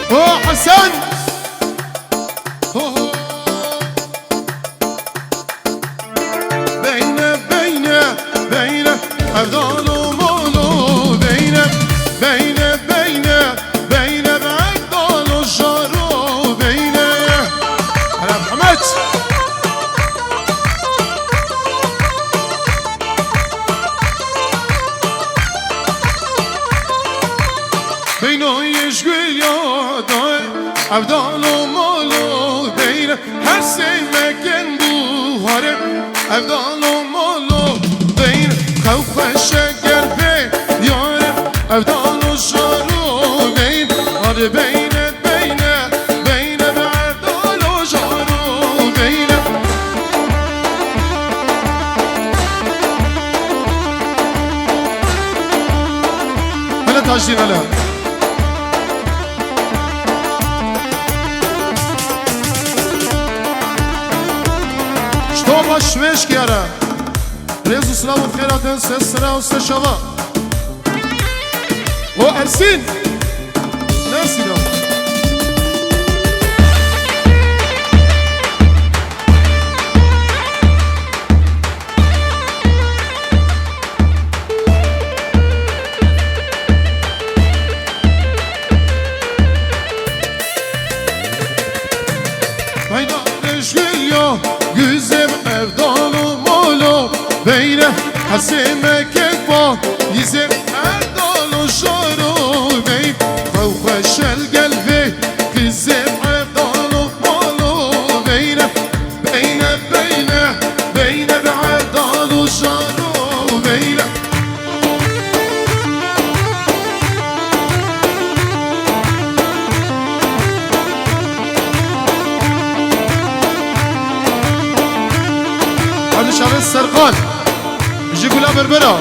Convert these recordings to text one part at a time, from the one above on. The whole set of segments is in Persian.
حسن بين أفضل ومولو بين بعدال وشارو بين هلا محمد بينو يشقل يا أفضل ومولو بين هرسي مكان بوهر أفضل ومولو بين خوف الشجر بين يارب أفضل وشارو بين بين بعدال وشارو بين هلا تاجدين هلا شتو شويش كيارا ريزو سلام وخيرات سسرا وسشوا وأرسين ناسي لو Hayda reşgülyo güzem evdalı molo Beyne hasime kekba yizem evdalı şaru Beyn kavkaşel gelve güzem evdalı molo Beyne evdalı şaru Beyne هذا شعب السرقان يجي يقولها بربرة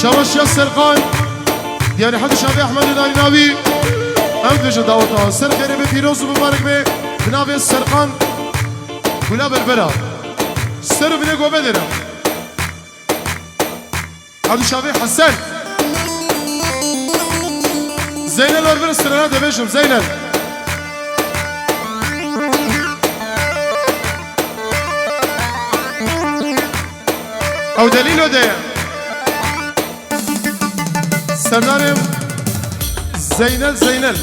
شواش يا السرقان يعني حد شعبي أحمد الداري ناوي أم فيش دعوتها سر خيري بفيروز ومبارك بي بناوي السرقان قولها بربرة سر بنيقو بدنا هذا شعبي حسن زينل بربرة السرقان دبيشم زينل او دليل ده سردارم زينل